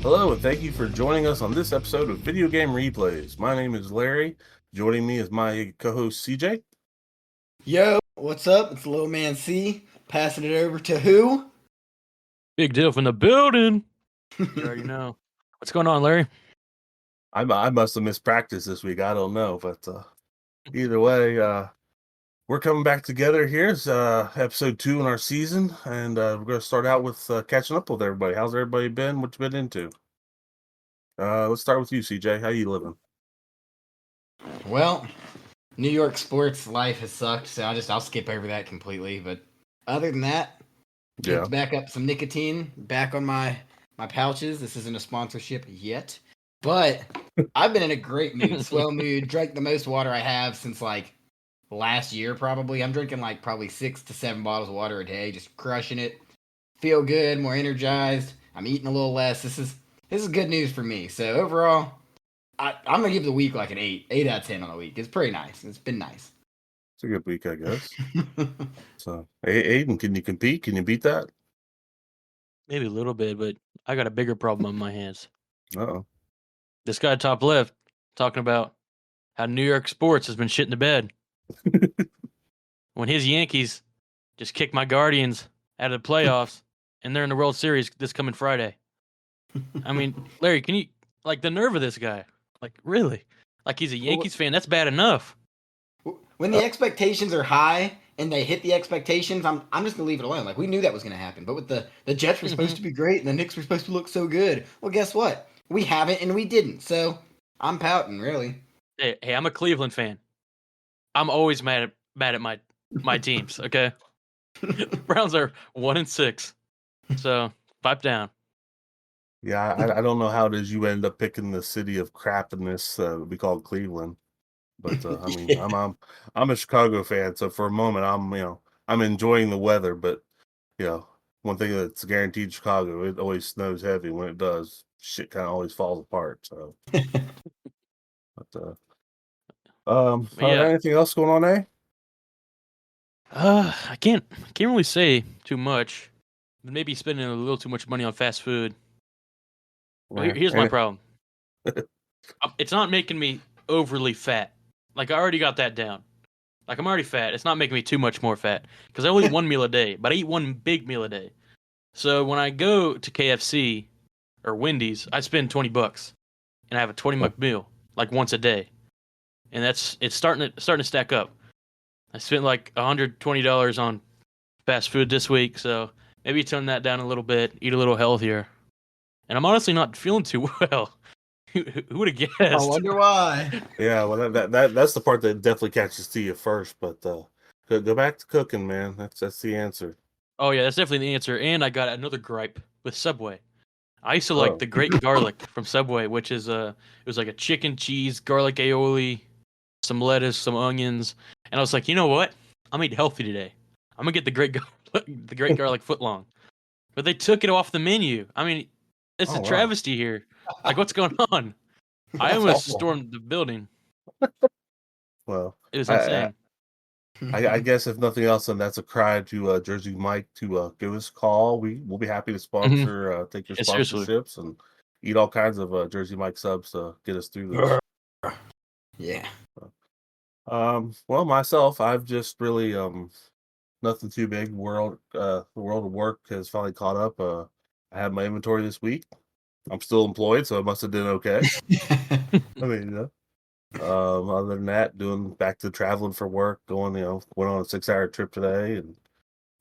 Hello, and thank you for joining us on this episode of Video Game Replays. My name is Larry. Joining me is my co-host CJ. Yo, what's up? It's Little Man C. Passing it over to who? Big deal from the building. You already know. What's going on, Larry? I must have missed practice this week. I don't know, but either way, we're coming back together here. It's episode 2 in our season, and we're going to start out with catching up with everybody. How's everybody been? What you been into? Let's start with you, CJ. How you living? Well, New York sports life has sucked, so I'll skip over that completely. But other than that, Yeah. picked back up some nicotine back on my pouches. This isn't a sponsorship yet, but I've been in a great mood, swell mood. Drank the most water I have since like last year, probably. I'm drinking like probably 6 to 7 bottles of water a day, just crushing it. Feel good, more energized. I'm eating a little less. This is good news for me. So overall, I'm gonna give the week like an 8 out of 10 on the week. It's pretty nice. It's been nice. It's a good week, I guess. So, Aiden, can you compete? Can you beat that? Maybe a little bit, but I got a bigger problem on my hands. Uh-oh. This guy top left talking about how New York sports has been shit in the bed. When his Yankees just kicked my Guardians out of the playoffs and they're in the World Series this coming Friday. I mean, Larry, can you like the nerve of this guy? Like really? Like he's a Yankees fan. That's bad enough. When the expectations are high and they hit the expectations, I'm just gonna leave it alone. Like we knew that was gonna happen. But with the Jets were supposed to be great and the Knicks were supposed to look so good. Well, guess what? We haven't and we didn't. So I'm pouting, really. Hey, I'm a Cleveland fan. I'm always mad at my teams, okay? Browns are 1-6. So pipe down. Yeah, I don't know how it is you end up picking the city of crapness we call Cleveland, but I mean, Yeah. I'm a Chicago fan, so for a moment I'm enjoying the weather, but one thing that's guaranteed in Chicago, it always snows heavy. When it does, shit kind of always falls apart. So, but But yeah, anything else going on, eh? I can't really say too much. Maybe spending a little too much money on fast food. Well, Yeah, here's my problem. It's not making me overly fat. Like I already got that down. Like I'm already fat. It's not making me too much more fat because I only eat one meal a day, but I eat one big meal a day. So when I go to KFC or Wendy's, I spend $20 and I have a 20 buck meal like once a day, and it's starting to stack up. I spent like $120 on fast food this week, so maybe tone that down a little bit, eat a little healthier. And I'm honestly not feeling too well. Who would have guessed? I wonder why. Yeah, well, that's the part that definitely catches to you first. But go back to cooking, man. That's the answer. Oh yeah, that's definitely the answer. And I got another gripe with Subway. I used to like Oh, the Great Garlic from Subway, which is it was like a chicken cheese garlic aioli, some lettuce, some onions, and I was like, you know what? I'm eating healthy today. I'm gonna get the Great Garlic footlong. But they took it off the menu. I mean, it's a oh wow. travesty here. Like, what's going on? I That's almost awful. stormed the building. Well, It was I, insane. I guess if nothing else, then that's a cry to Jersey Mike to give us a call. We'll be happy to Mm-hmm. sponsor, take your Yeah, seriously. sponsorships and eat all kinds of Jersey Mike subs to get us through this. Yeah. Well, myself, I've just really nothing too big. The world of work has finally caught up. I had my inventory this week. I'm still employed, so I must have done okay. I mean, other than that, doing back to traveling for work, went on a 6-hour trip today and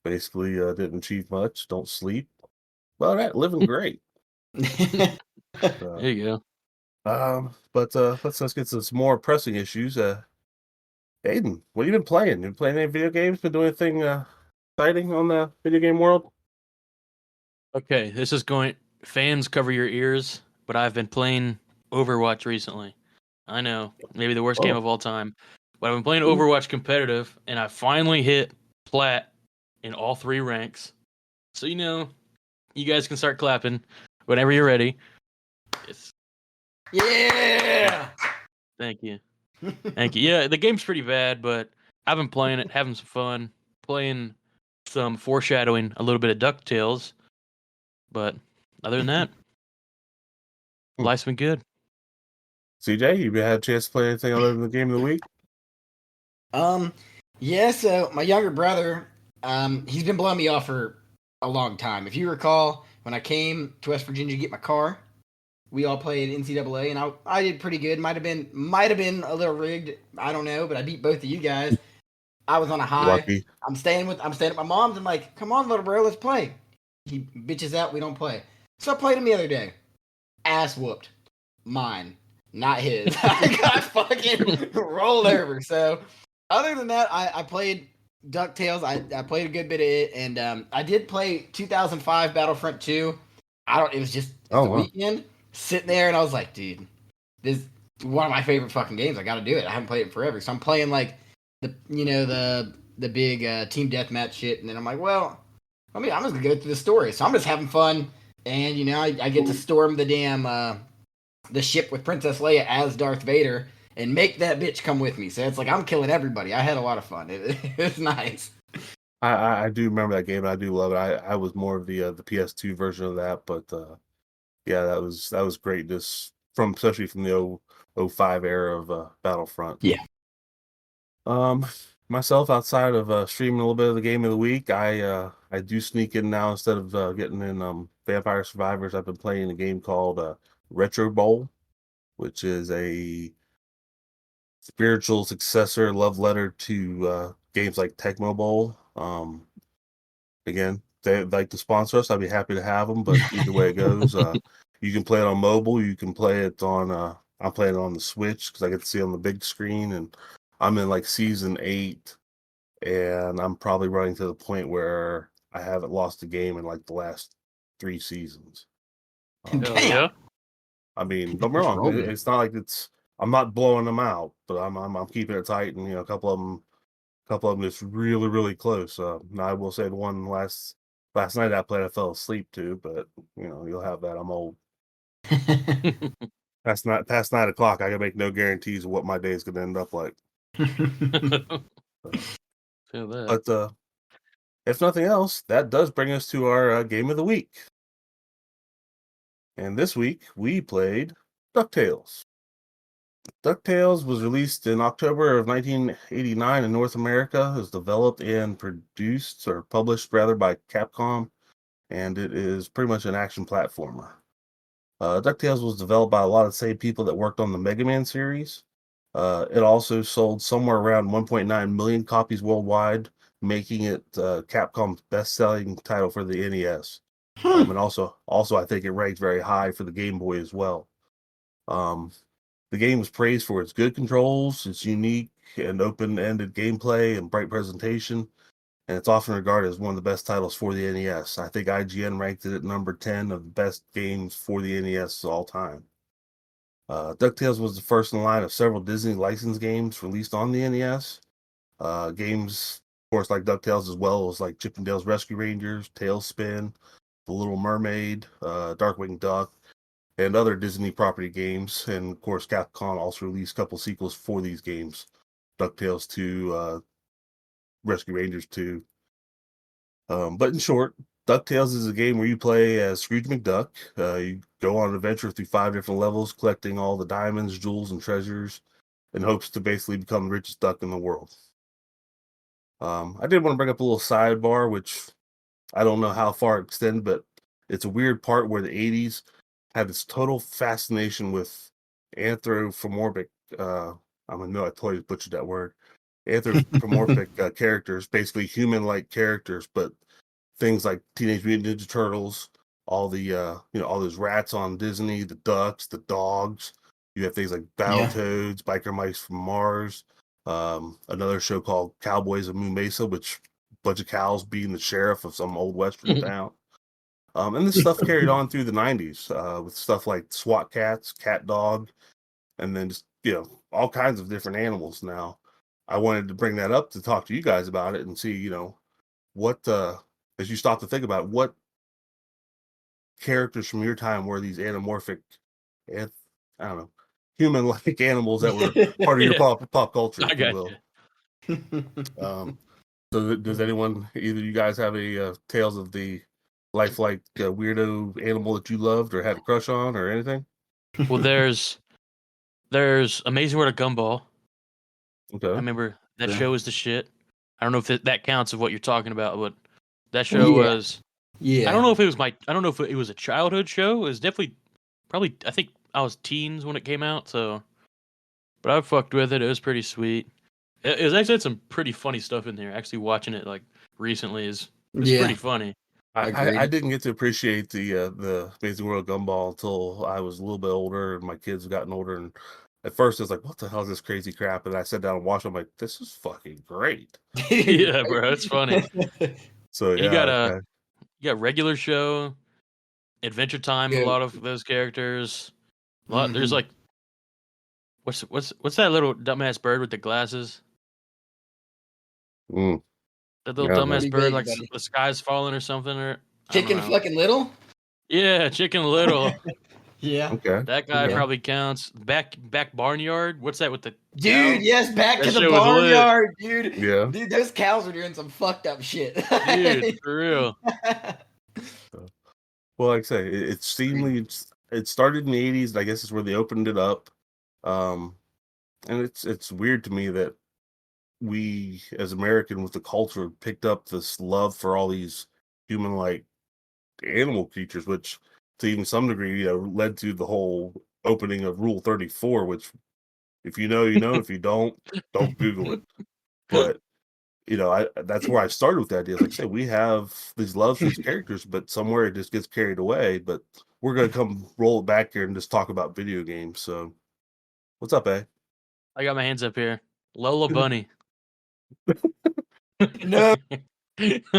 basically didn't achieve much. Don't sleep. Well, that living great. There you go. But let's get to some more pressing issues. Aiden, what have you been playing? You been playing any video games? Been doing anything exciting on the video game world? Okay, this is going. Fans, cover your ears. But I've been playing Overwatch recently. I know, maybe the worst game Oh, of all time. But I've been playing Overwatch competitive, and I finally hit plat in all 3 ranks. So you guys can start clapping whenever you're ready. It's, Yeah. thank you. Thank you. Yeah, the game's pretty bad, but I've been playing it, having some fun, playing some foreshadowing, a little bit of Ducktales. But other than that, Life's been good. CJ, you had a chance to play anything other than the game of the week? Yeah, so my younger brother, he's been blowing me off for a long time. If you recall, when I came to West Virginia to get my car, we all played NCAA, and I did pretty good. Might have been a little rigged. I don't know, but I beat both of you guys. I was on a high. Lucky. I'm staying at my mom's. I'm like, come on, little bro, let's play. He bitches out. We don't play. So I played him the other day. Ass whooped. Mine, not his. I got fucking rolled over. So other than that, I played Ducktales. I played a good bit of it, and I did play 2005 Battlefront 2. It was just the weekend sitting there, and I was like, dude, this is one of my favorite fucking games. I got to do it. I haven't played it in forever, so I'm playing like the big team deathmatch shit, and then I'm like, well, I'm just gonna go through the story. So I'm just having fun, and I get to storm the damn the ship with Princess Leia as Darth Vader and make that bitch come with me. So it's like I'm killing everybody. I had a lot of fun. It's nice. I do remember that game. I do love it. I was more of the PS2 version of that, but yeah, that was great. Just especially from the 05 era of Battlefront. Yeah. Myself, outside of streaming a little bit of the game of the week, I do sneak in now instead of getting in Vampire Survivors. I've been playing a game called Retro Bowl, which is a spiritual successor, love letter to games like Tecmo Bowl. Again, they'd like to sponsor us. I'd be happy to have them, but either way it goes, you can play it on mobile. You can play it on. I'm playing it on the Switch because I get to see it on the big screen, and I'm in like season 8, and I'm probably running to the point where I haven't lost a game in like the last 3 seasons. Yeah. I mean, don't get me wrong. It's not like I'm not blowing them out, but I'm keeping it tight, and a couple of them just really really close. Now I will say the one last night I played, I fell asleep too, but you'll have that. I'm old. Past 9 o'clock, I can make no guarantees of what my day is going to end up like. Feel that. But if nothing else, that does bring us to our game of the week. And this week we played Ducktales. Ducktales was released in October of 1989 in North America. It was developed and produced, or published rather, by Capcom, and it is pretty much an action platformer. DuckTales was developed by a lot of the same people that worked on the Mega Man series. It also sold somewhere around 1.9 million copies worldwide, making it Capcom's best-selling title for the NES. And also, I think it ranked very high for the Game Boy as well. The game was praised for its good controls, its unique and open-ended gameplay, and bright presentation, and it's often regarded as one of the best titles for the NES. I think IGN ranked it at number 10 of the best games for the NES all time. DuckTales was the first in line of several Disney licensed games released on the NES. Games, of course, like DuckTales, as well as like Chip 'n Dale's Rescue Rangers, Tailspin, The Little Mermaid, Darkwing Duck, and other Disney property games. And of course, Capcom also released a couple sequels for these games: DuckTales 2, Rescue Rangers 2. But in short, DuckTales is a game where you play as Scrooge McDuck. You go on an adventure through 5 different levels, collecting all the diamonds, jewels, and treasures in hopes to basically become the richest duck in the world. I did want to bring up a little sidebar, which I don't know how far it extends, but it's a weird part where the 80s had this total fascination with anthropomorphic, I know I totally butchered that word, anthropomorphic characters, basically human-like characters, but things like Teenage Mutant Ninja Turtles, all the all those rats on Disney, the ducks, the dogs. You have things like Battletoads, Biker Mice from Mars, another show called Cowboys of Moon Mesa, which a bunch of cows being the sheriff of some old western town. And this stuff carried on through the 90s with stuff like SWAT Cats, Cat Dog, and then just all kinds of different animals. Now, I wanted to bring that up to talk to you guys about it and see what as you stop to think about what characters from your time were these anamorphic, I don't know, human-like animals that were part of your pop culture, if you will. So does anyone, either you guys have any tales of the lifelike weirdo animal that you loved or had a crush on or anything? Well, there's Amazing World of Gumball. I Okay. remember that Yeah. show was the shit. I don't know if that counts of what you're talking about, but that show Yeah. was. Yeah. I don't know if it was I don't know if it was a childhood show. It was definitely probably. I think I was teens when it came out. So, but I fucked with it. It was pretty sweet. It was actually had some pretty funny stuff in there. Actually, watching it like recently is pretty funny. I Agreed. didn't get to appreciate the Amazing World Gumball until I was a little bit older and my kids have gotten older. And at first, I was like, "What the hell is this crazy crap?" And I sat down and watched. It, I'm like, "This is fucking great." Yeah, bro, it's funny. So And you got yeah, you got regular show, Adventure Time. A Yeah. lot of those characters. A lot. There's Mhm. like what's that little dumbass bird with the glasses? mm, That yeah, little I don't know. dumbass Pretty bird, big, like buddy. the sky's falling or something, or I don't Chicken know. fucking Little? Yeah, Chicken Little. Yeah. Okay, That guy okay. probably counts. Back Barnyard. What's that with the Dude, cow? yes, back That to the shit was lit, barnyard, dude. Yeah. Dude, those cows are doing some fucked up shit. dude. For real. Well, like I say, it seemingly it started in the '80s. I guess is where they opened it up. Um, and it's weird to me that we as American with the culture picked up this love for all these human like animal creatures, which to even some degree, led to the whole opening of Rule 34, which if you know, you know, if you don't Google it. But that's where I started with the idea. Like I say, we have these loves for these characters, but somewhere it just gets carried away. But we're gonna come roll it back here and just talk about video games. So what's up, eh? I got my hands up here. Lola Bunny. No,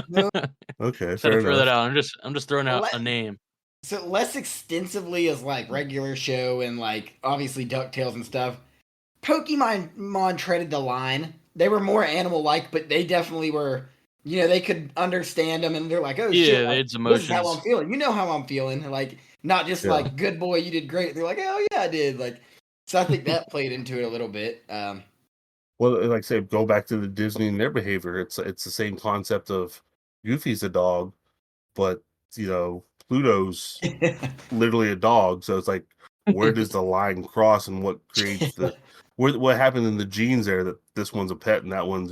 no. Okay, Just had to fair throw that enough. out. I'm just throwing out Let, a name. so less extensively as like regular show and like obviously Ducktales and stuff. Pokemon treaded the line. They were more animal like, but they definitely were. They could understand them, and they're like, "Oh shit, Yeah, like it's this is how I'm emotions. feeling. You know how I'm feeling." Like not just Yeah. like, "Good boy, you did great." They're like, "Oh yeah, I did." Like, so I think that played into it a little bit. Well, like I say, go back to the Disney and their behavior. It's the same concept of Goofy's a dog, but Pluto's literally a dog. So it's like, where does the line cross, and what creates what happened in the genes there that this one's a pet and that one's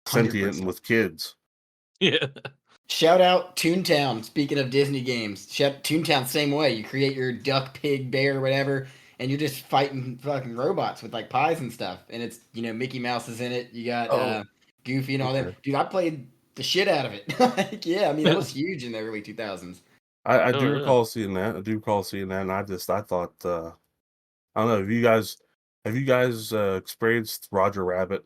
sentient 100%. and with kids. Yeah. Shout out Toontown. Speaking of Disney games, Toontown same way. You create your duck, pig, bear, whatever, and you're just fighting fucking robots with like pies and stuff. And it's Mickey Mouse is in it. You got Oh, Goofy and all that. okay. Dude, I played the shit out of it. Like, yeah, I mean that was huge in the early 2000s. I Oh do yeah. recall seeing that. I do recall seeing that, and I thought, I don't know. Have you guys experienced Roger Rabbit?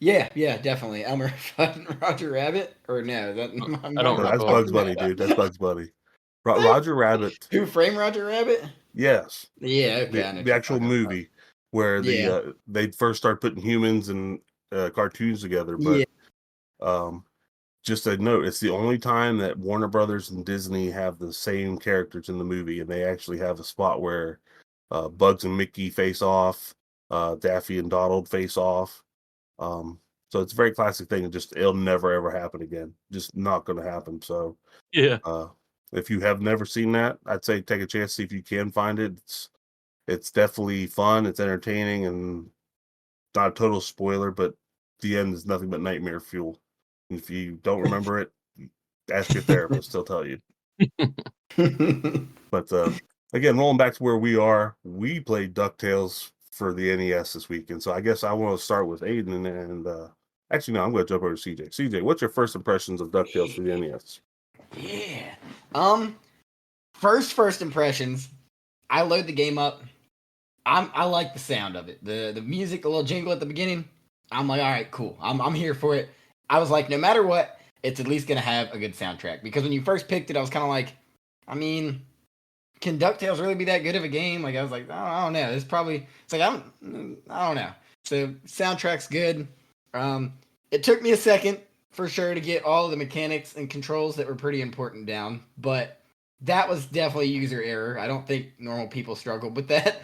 Yeah, yeah, definitely. Elmer Fudd Roger Rabbit, or no? I'm I not don't No, that's recall. Bugs fucking Bunny, that dude. up. That's Bugs Bunny. Roger Rabbit. Who Framed Roger Rabbit? Yes, Yeah, okay, the I know what the you're actual talking about. movie where Yeah, they first start putting humans and cartoons together. yeah. But um, just a note, it's the only time that Warner Brothers and Disney have the same characters in the movie, and they actually have a spot where Bugs and Mickey face off, Daffy and Donald face off. Um, so it's a very classic thing. It'll never ever happen again. Just not going to happen. So Yeah. uh, if you have never seen that, I'd say take a chance, see if you can find it. It's definitely fun. It's entertaining and not a total spoiler, but the end is nothing but nightmare fuel. If you don't remember it, ask your therapist; they'll tell you. But again, rolling back to where we are, we played Ducktales for the NES this weekend. So I guess I want to start with Aiden, and actually, no, I'm going to jump over to CJ. CJ, what's your first impressions of Ducktales for the NES? Yeah. First impressions. I load the game up. I like the sound of it. The music, the little jingle at the beginning. I'm like, all right, cool. I'm here for it. I was like, no matter what, it's at least gonna have a good soundtrack. Because when you first picked it, I was kind of like, I mean, can DuckTales really be that good of a game? Like I was like, I don't know. It's like I don't know. So soundtrack's good. It took me a second for sure to get all of the mechanics and controls that were pretty important down, but that was definitely user error. I don't think normal people struggled with that.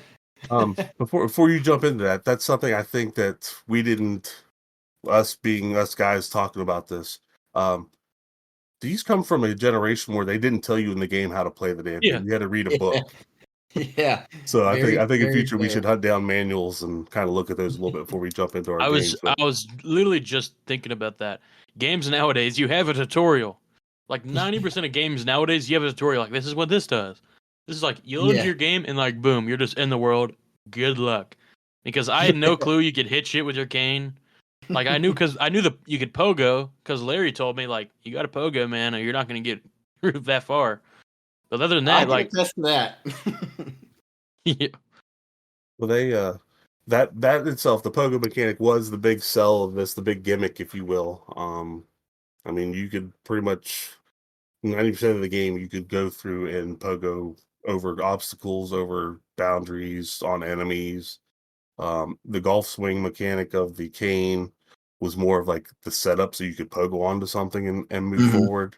Before you jump into that, that's something I think that we didn't, us being us guys talking about this. Um, these come from a generation where they didn't tell you in the game how to play the damn Yeah. game. You had to read a Yeah. book. Yeah. So I Very, think in very future we should fair. hunt down manuals and kind of look at those a little bit before we jump into our I was games. But I was literally just thinking about that. Games nowadays, you have a tutorial. Like 90% of games nowadays, you have a tutorial. Like this is what this does. This is like you load into Yeah. your game and like boom, you're just in the world. Good luck. Because I had no clue you could hit shit with your cane. Like I knew because I knew you could pogo because Larry told me like you got to pogo man or you're not gonna get that far. But other than I that, can like attest to that. yeah, well, they that itself, the pogo mechanic was the big sell of this, the big gimmick, if you will. I mean, you could pretty much 90% of the game you could go through and pogo over obstacles, over boundaries, on enemies. The golf swing mechanic of the cane was more of like the setup so you could pogo onto something and move Mhm. forward.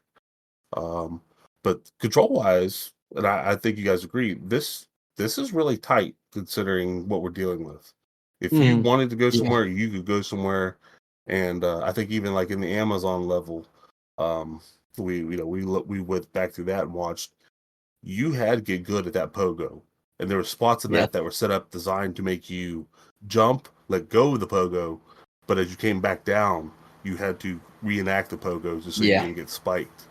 But control wise, and I think you guys agree, this is really tight considering what we're dealing with. If you Mhm. wanted to go Yeah. somewhere, you could go somewhere, and I think even like in the Amazon level, um, we went back through that and watched. You had to get good at that pogo, and there were spots in Yeah. that were set up designed to make you jump, let go of the pogo, but as you came back down, you had to reenact the pogo just so you Yeah. didn't get spiked.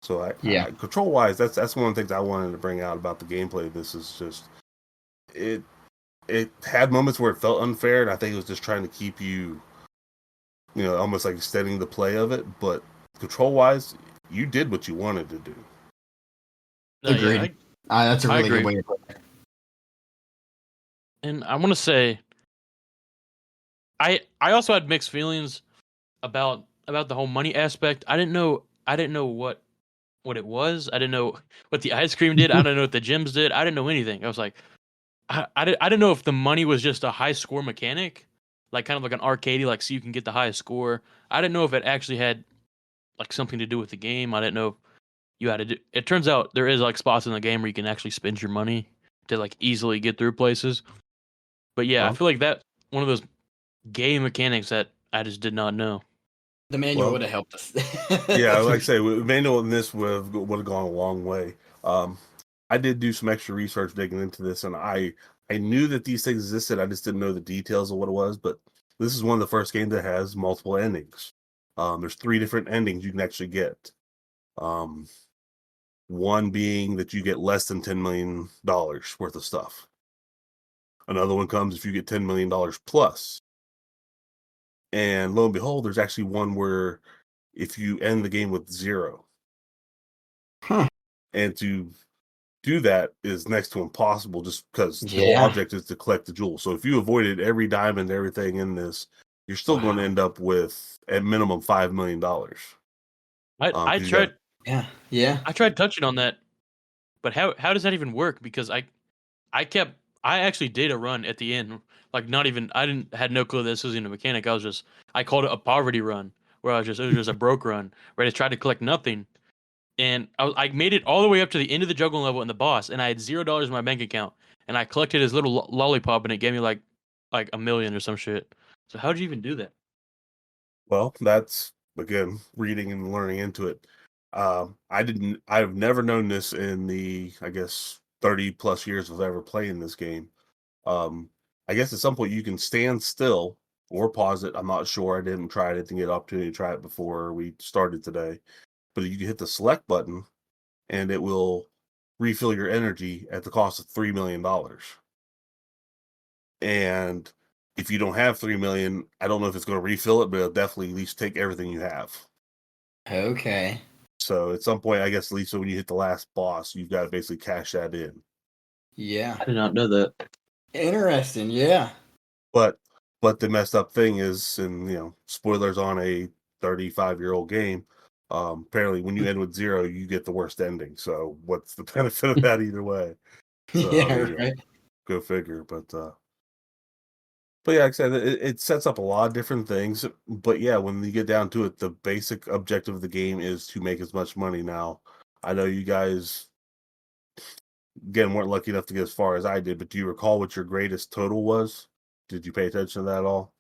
So Yeah. control wise, that's one of the things I wanted to bring out about the gameplay of this is just it it had moments where it felt unfair, and I think it was just trying to keep you, almost like extending the play of it. But control wise, you did what you wanted to do. no, yeah, Agreed. That's a I really good agree. way to put it. And I want to say I also had mixed feelings about the whole money aspect. I didn't know what it was. I didn't know what the ice cream did. I didn't know what the gyms did. I didn't know anything. I was like I didn't know if the money was just a high score mechanic, like kind of like an arcade, like so you can get the highest score. I didn't know if it actually had like something to do with the game. I didn't know if you had to do. It turns out there is like spots in the game where you can actually spend your money to like easily get through places. But yeah, I Well, feel like that one of those game mechanics that I just did not know. The manual well, would have helped us. yeah, For like I sure. say, manual in this would have gone a long way. I did do some extra research digging into this, and I knew that these things existed. I just didn't know the details of what it was. But this is one of the first games that has multiple endings. There's three different endings you can actually get. Um, One being that you get less than $10 million worth of stuff. Another one comes if you get $10 million plus. And lo and behold, there's actually one where if you end the game with zero, Huh. and to do that is next to impossible just because the whole Yeah. object is to collect the jewels. So if you avoided every diamond, everything in this, you're still going to Wow. end up with at minimum $5 million. I Because you got tried Yeah. Yeah. I tried touching on that, but how does that even work? Because I actually did a run at the end, like not even I didn't had no clue this was even a mechanic. I called it a poverty run, where it was just a broke run, where I just tried to collect nothing, and I made it all the way up to the end of the juggling level and the boss, and I had $0 in my bank account, and I collected his little lollipop, and it gave me like a million or some shit. So how'd you even do that? well, that's again reading and learning into it. I've never known this in the, I guess, 30 plus years of ever playing this game. Um, I guess at some point you can stand still or pause it. I'm not sure. I didn't try it. I didn't get an opportunity to try it before we started today. But you can hit the select button and it will refill your energy at the cost of $3 million. And if you don't have 3 million, I don't know if it's going to refill it, but it'll definitely at least take everything you have. Okay. So at some point, I guess at least when you hit the last boss, you've got to basically cash that in. Yeah. I did not know that. Interesting. Yeah. But the messed up thing is, and spoilers on a 35-year-old game. Apparently, when you end with zero, you get the worst ending. So what's the benefit of that either way? So I Yeah. mean, Right. go figure. But yeah, like I said, it sets up a lot of different things. But yeah, when you get down to it, the basic objective of the game is to make as much money. Now, I know you guys again weren't lucky enough to get as far as I did, but do you recall what your greatest total was? Did you pay attention to that at all?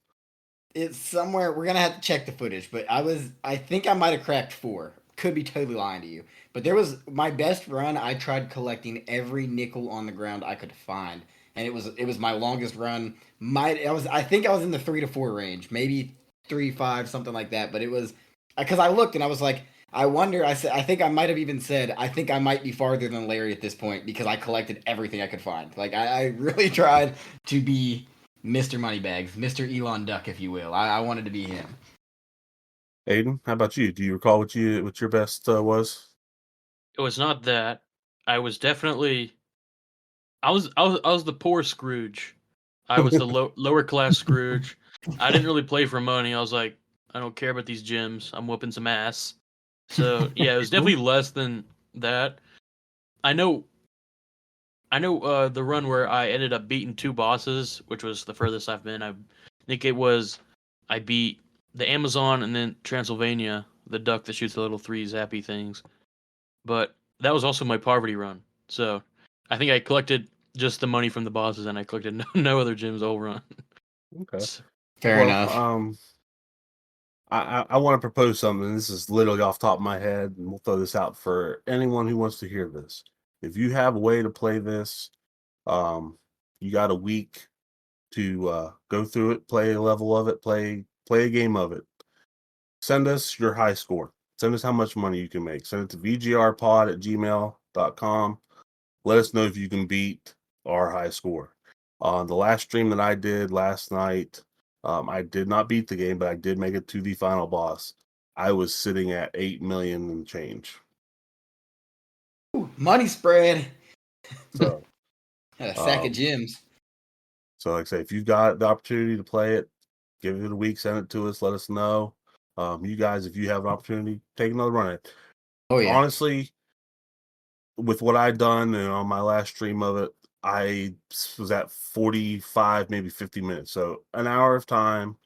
It's somewhere. We're gonna have to check the footage, but I think I might have cracked 4. could be totally lying to you, but there was my best run. I tried collecting every nickel on the ground I could find, and it was my longest run. I think I was in the 3 to 4 range, maybe 3 5, something like that. But it was because I looked and I was like, I wonder. I think I might have even said I think I might be farther than Larry at this point because I collected everything I could find. Like I really tried to be Mr. Moneybags, Mr. Elon Duck, if you will. I wanted to be him. Aiden, how about you? Do you recall what your best was? It was not that. I was definitely. I was the poor Scrooge. I was the lower class Scrooge. I didn't really play for money. I was like, I don't care about these gyms. I'm whooping some ass. So yeah, it was definitely less than that. I know. I know the run where I ended up beating 2 bosses, which was the furthest I've been. I think it was I beat the Amazon and then Transylvania, the duck that shoots the little 3 zappy things. But that was also my poverty run. So I think I collected just the money from the bosses and I collected no other gyms the whole run. Okay. Fair Well, enough. I want to propose something. This is literally off the top of my head, and we'll throw this out for anyone who wants to hear this. If you have a way to play this, you got a week to go through it, play a level of it, play a game of it. Send us your high score. Send us how much money you can make. Send it to vgrpod@gmail.com. Let us know if you can beat our high score. On the last stream that I did last night, I did not beat the game, but I did make it to the final boss. I was sitting at 8 million and change. Ooh, money spread. So, Got a sack of um, gems. so like I say, if you've got the opportunity to play it, give it a week, send it to us, let us know. You guys, if you have an opportunity, take another run at it. Oh yeah. Honestly, with what I'd done and on my last stream of it, I was at 45, maybe 50 minutes. So an hour of time.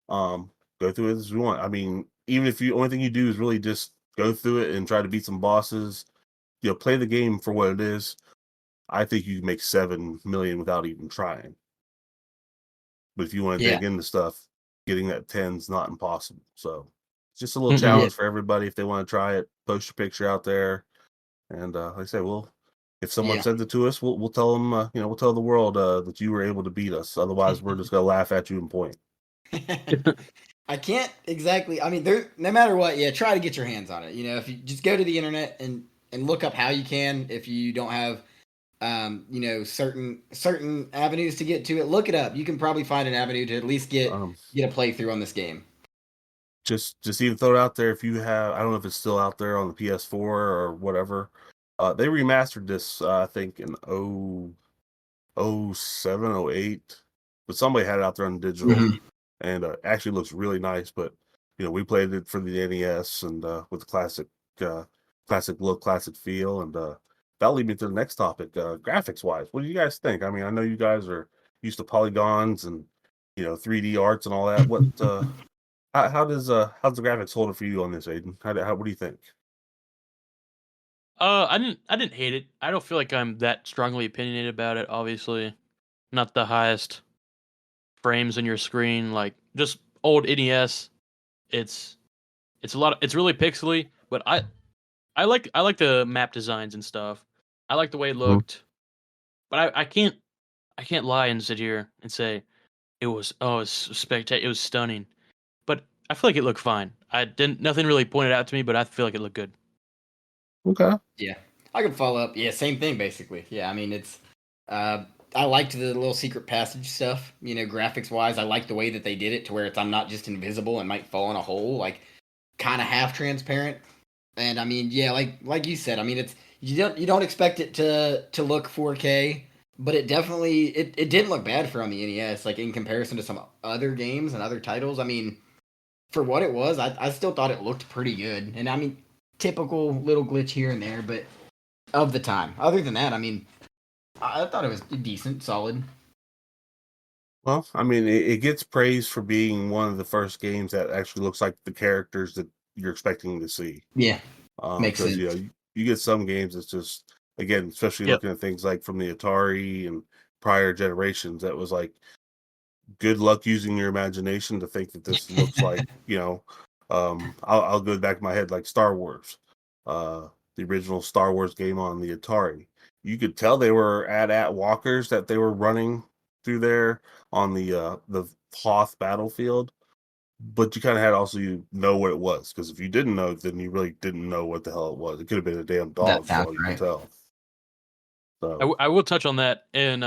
Go through it as you want. I mean, even if you only thing you do is really just go through it and try to beat some bosses, play the game for what it is. I think you can make 7 million without even trying. But if you want to Yeah. dig into stuff, getting that 10 is not impossible. So it's just a little Mm-mm. challenge for everybody if they want to try it. Post your picture out there. And like I say, if someone Yeah. sends it to us, we'll tell them, we'll tell the world that you were able to beat us. Otherwise, we're just gonna laugh at you and point. I can't exactly. I mean, no matter what, yeah, try to get your hands on it. If you just go to the internet and look up how you can, if you don't have, certain avenues to get to it, look it up. You can probably find an avenue to at least get Um, a playthrough on this game. just even throw it out there if you have. I don't know if it's still out there on the PS4 or whatever. They remastered this, I think in 07, 08, but somebody had it out there on digital, and actually looks really nice. But we played it for the NES and with the classic look, classic feel, and that'll lead me to the next topic. Graphics wise, what do you guys think? I mean, I know you guys are used to polygons and 3D arts and all that. What how's the graphics hold up for you on this, Aiden? What do you think? I didn't hate it. I don't feel like I'm that strongly opinionated about it. Obviously, not the highest frames in your screen, like just old NES. It's it's really pixely, but I like the map designs and stuff. I like the way it looked, but I can't lie and sit here and say it's spectacular. It was stunning, but I feel like it looked fine. I didn't nothing really pointed out to me, but I feel like it looked good. Okay. Yeah, I can follow up. Yeah, same thing basically. Yeah, I mean it's. Uh, I liked the little secret passage stuff. Graphics wise, I like the way that they did it to where I'm not just invisible and might fall in a hole, like kind of half transparent. And I mean, yeah, like you said, I mean it's you don't expect it to look 4K, but it definitely it didn't look bad for on the NES. Like in comparison to some other games and other titles, I mean, for what it was, I still thought it looked pretty good. And I mean, typical little glitch here and there, but of the time. Other than that, I mean, I thought it was decent, solid. Well, I mean, it gets praised for being one of the first games that actually looks like the characters that you're expecting to see. Yeah, makes Because sense. you get some games that's just, again, especially Yep. looking at things like from the Atari and prior generations, that was like good luck using your imagination to think that this looks like I'll go back in my head like Star Wars, the original Star Wars game on the Atari. You could tell they were at walkers that they were running through there on the Hoth battlefield, but you kind of had also you know what it was, because if you didn't know, then you really didn't know what the hell it was. It could have been a damn That dog for sounds all you could right. tell. So I will touch on that in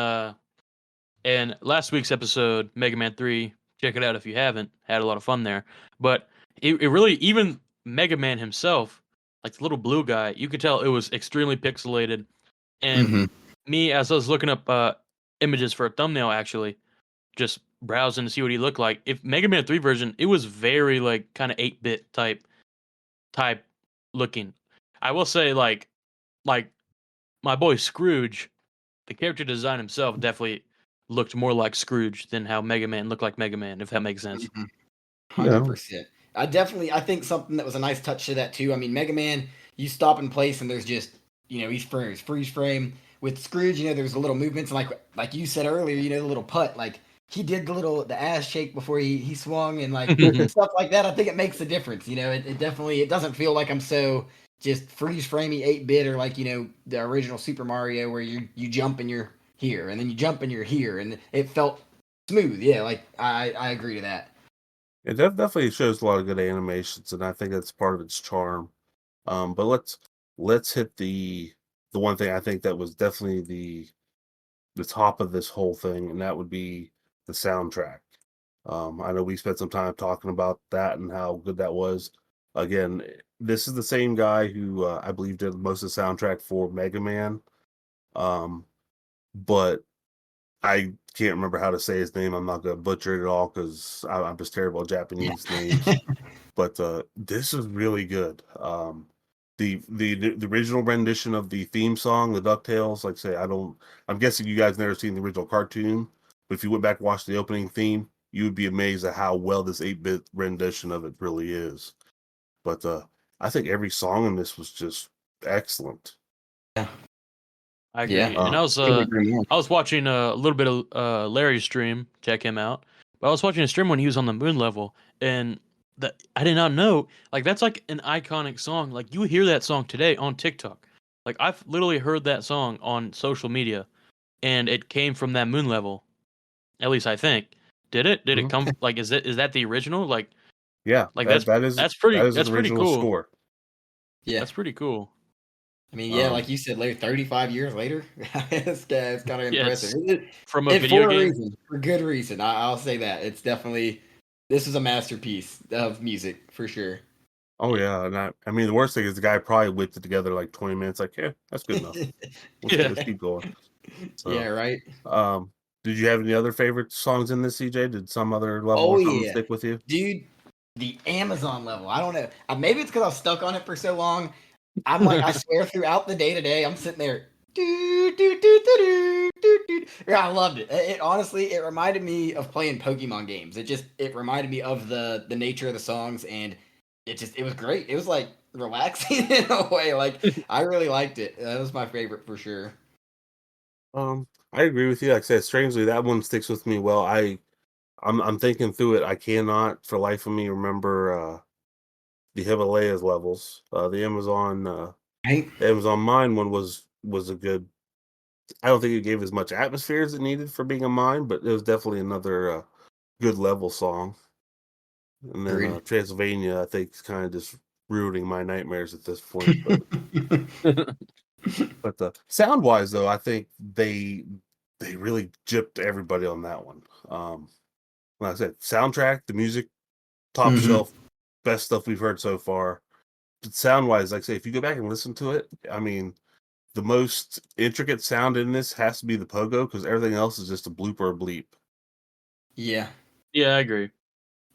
last week's episode, Mega Man 3. Check it out if you haven't. Had a lot of fun there. But it really, even Mega Man himself, like the little blue guy, you could tell it was extremely pixelated. And Hmm. me, as I was looking up images for a thumbnail, actually, just browsing to see what he looked like. If Mega Man 3 version, it was very like kind of 8-bit type looking. I will say like my boy Scrooge, the character design himself definitely looked more like Scrooge than how Mega Man looked like Mega Man, if that makes sense. 100%. I think something that was a nice touch to that too. I mean, Mega Man, you stop in place and there's just, he's freeze frame. With Scrooge, there's the little movements, and like you said earlier, the little putt, like he did the ass shake before he swung, and like stuff like that. I think it makes a difference. It definitely, it doesn't feel like I'm so just freeze framey 8-bit, or like the original Super Mario where you jump and you're here, and then you jump and you're here, and it felt smooth. Yeah, like I agree to that. it definitely shows a lot of good animations, and I think that's part of its charm. But let's hit the one thing I think that was definitely the top of this whole thing, and that would be the soundtrack. I know we spent some time talking about that and how good that was. Again, this is the same guy who I believe did most of the soundtrack for Mega Man. Um, but I can't remember how to say his name. I'm not gonna butcher it at all because I'm just terrible at Japanese names. But this is really good. The original rendition of the theme song, the Ducktales, like I say, I'm guessing you guys never seen the original cartoon, but if you went back and watched the opening theme, you would be amazed at how well this 8-bit rendition of it really is. But I think every song in this was just excellent. Yeah. I Yeah. agree. And Couldn't agree more. I was watching a little bit of Larry's stream. Check him out. But I was watching a stream when he was on the moon level, and I did not know, like, that's like an iconic song. Like, you hear that song today on TikTok. Like, I've literally heard that song on social media, and it came from that moon level. At least I think. Did it? Did it Mhm. come? Like, is that the original? Yeah, Like that that is that is an that's pretty original cool. score. Yeah. That's pretty cool. I mean, yeah, like Um, you said, later 35 years later, it's kind of Yeah, impressive. it's from a It video for a game. reason, for good reason. I'll say that. It's definitely, this is a masterpiece of music for sure. oh yeah, and I mean the worst thing is the guy probably whipped it together like 20 minutes. Like, yeah, that's good enough. Let's Yeah. keep going. Yeah, So, right. um, did you have any other favorite songs in this, CJ? Did some other level Oh or something yeah, stick with you? dude, the Amazon level. I don't know. Maybe it's because I was stuck on it for so long. I'm like, I swear, throughout the day to day, I'm sitting there. Do, do, do, do, do, do, do. Yeah, I loved it. It honestly, it reminded me of playing Pokemon games. It reminded me of the nature of the songs, and it was great. It was like relaxing in a way. Like I really liked it. That was my favorite for sure. I agree with you. Like I said, strangely, that one sticks with me well. I'm thinking through it. I cannot for life of me remember the Himalayas levels. Right? The Amazon mine one was a good. I don't think it gave as much atmosphere as it needed for being a mine, but it was definitely another good level song. And then Agreed. Transylvania, I think, is kind of just ruining my nightmares at this point. But sound wise, though, I think they really gypped everybody on that one. Like I said, soundtrack, the music, top Mhm. shelf, best stuff we've heard so far. But sound wise, like I say, if you go back and listen to it, I mean, the most intricate sound in this has to be the pogo because everything else is just a bloop or a bleep. Yeah. Yeah, I agree.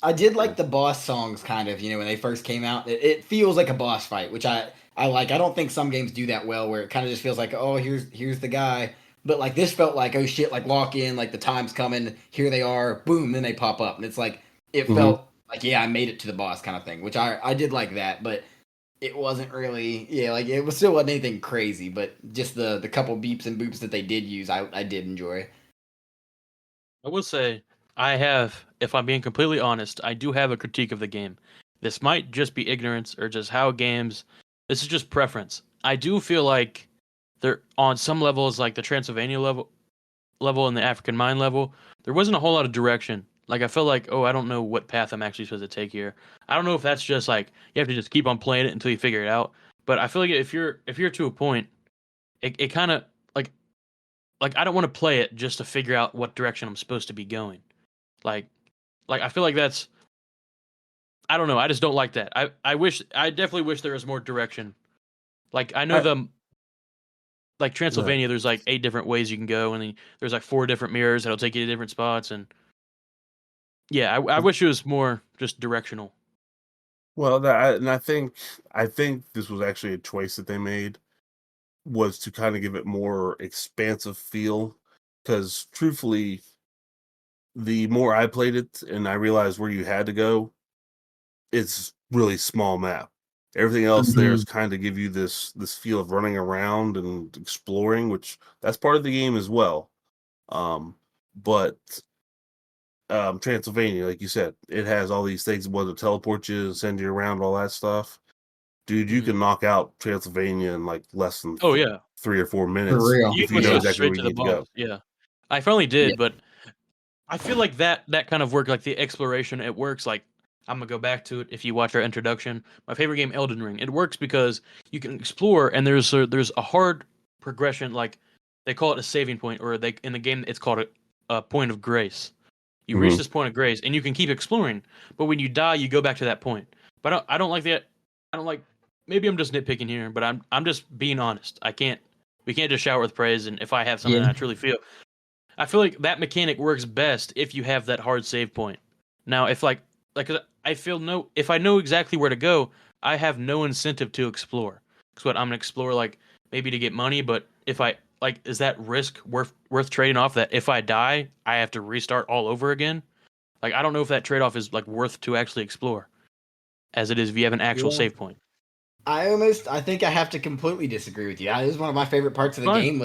I did Yeah. like the boss songs kind of, when they first came out. It feels like a boss fight, which I like. I don't think some games do that well where it kind of just feels like, oh, here's the guy. But like this felt like, oh shit, like lock in, like the time's coming, here they are, boom, then they pop up. And it's like it Mhm. felt like, yeah, I made it to the boss kind of thing, which I did like that, but it wasn't really, yeah, like it was still wasn't anything crazy, but just the couple beeps and boops that they did use, I did enjoy. I will say, if I'm being completely honest, I do have a critique of the game. this might just be ignorance or just how games. This is just preference. I do feel like there on some levels, like the Transylvania level and the African Mind level, there wasn't a whole lot of direction. Like I felt like, oh, I don't know what path I'm actually supposed to take here. I don't know if that's just like you have to just keep on playing it until you figure it out. But I feel like if you're to a point, it kind of like I don't want to play it just to figure out what direction I'm supposed to be going. Like like I feel like that's I don't know. I just don't like that. I definitely wish there was more direction. Like I know I, the like yeah. Transylvania, there's like 8 different ways you can go, and then there's like 4 different mirrors that'll take you to different spots, and yeah, I wish it was more just directional. Well, and I think this was actually a choice that they made was to kind of give it more expansive feel. Because truthfully, the more I played it and I realized where you had to go, it's really small map. Everything else there Mhm. is kind of give you this feel of running around and exploring, which that's part of the game as well. But Transylvania, like you said, it has all these things whether teleport you, send you around, all that stuff. Dude, you Mhm. can knock out Transylvania in like less than Oh yeah, For3 or 4 minutes real. you if can you just know go Yeah. exactly straight where to you the need to boss. go. Yeah, I finally Yeah. did, but I feel like that kind of work, like the exploration, it works. Like I'm gonna go back to it. If you watch our introduction, my favorite game, Elden Ring, it works because you can explore, and there's a hard progression. Like they call it a saving point, or they in the game it's called a point of grace. You reach Hmm. this point of grace, and you can keep exploring. But when you die, you go back to that point. But I don't like that. I don't like. Maybe I'm just nitpicking here, but I'm just being honest. I can't. We can't just shower with praise. And if I have something Yeah. I truly feel, I feel like that mechanic works best if you have that hard save point. Now, if like 'cause I feel no, if I know exactly where to go, I have no incentive to explore. Because what I'm gonna explore like maybe to get money, but if I like, is that risk worth trading off? That if I die, I have to restart all over again. Like I don't know if that trade off is like worth to actually explore, as it is if you have an actual Yeah. save point. I think I have to completely disagree with you. This is one of my favorite parts of the Fine, game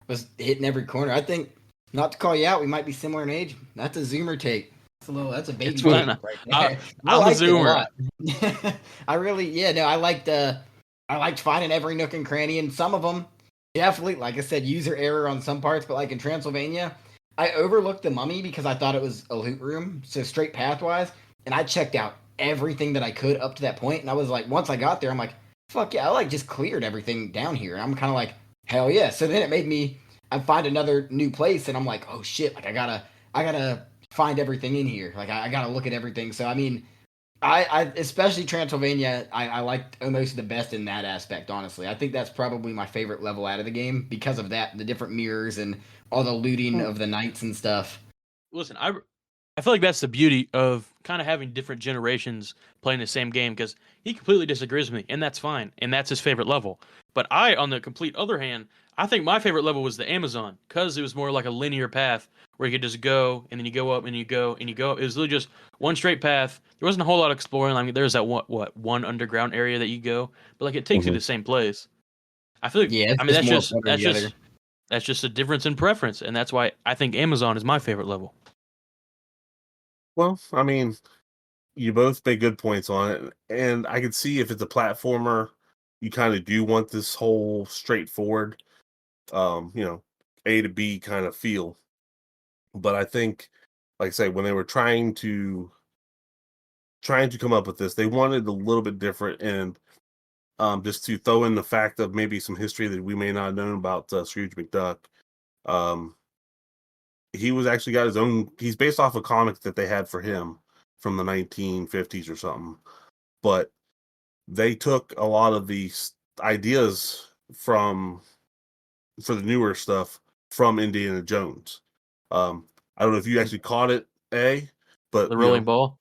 was hitting every corner. I think not to call you out, we might be similar in age. That's a Zoomer take. That's a it's baby fine. take right I, there. I I'm a liked it a zoomer. lot. I really, yeah, no, I liked finding every nook and cranny, and some of them definitely, like I said, user error on some parts. But like in Transylvania, I overlooked the mummy because I thought it was a loot room, so straight pathwise, and I checked out everything that I could up to that point, and I was like, once I got there, I'm like, fuck yeah, I like just cleared everything down here. And I'm kind of like, hell yeah. So then it made me, I find another new place, and I'm like, oh shit, like I gotta find everything in here. Like I gotta look at everything. So I mean, I especially Transylvania, I liked almost the best in that aspect. Honestly, I think that's probably my favorite level out of the game because of that, the different mirrors and all the looting Hmm. of the knights and stuff. Listen, I feel like that's the beauty of kind of having different generations playing the same game because he completely disagrees with me, and that's fine, and that's his favorite level. But I, on the complete other hand, I think my favorite level was the Amazon because it was more like a linear path where you could just go and then you go up and you go and you go up. It was literally just one straight path. There wasn't a whole lot of exploring. I mean, there's that one underground area that you go, but like it takes you Hmm. to the same place. I feel like Yeah, it's I mean just that's more just fun or that's the other. just that's just a difference in preference, and that's why I think Amazon is my favorite level. Well, I mean, you both make good points on it, and I can see if it's a platformer, you kind of do want this whole straightforward, you know, A to B kind of feel. But I think, like I say, when they were trying to come up with this, they wanted a little bit different, and just to throw in the fact of maybe some history that we may not have known about Scrooge McDuck. Um, he was actually got his own. He's based off a comic that they had for him from the 1950s or something. But they took a lot of these ideas from for the newer stuff from Indiana Jones. I don't know if you actually caught it, but The you rolling know, ball.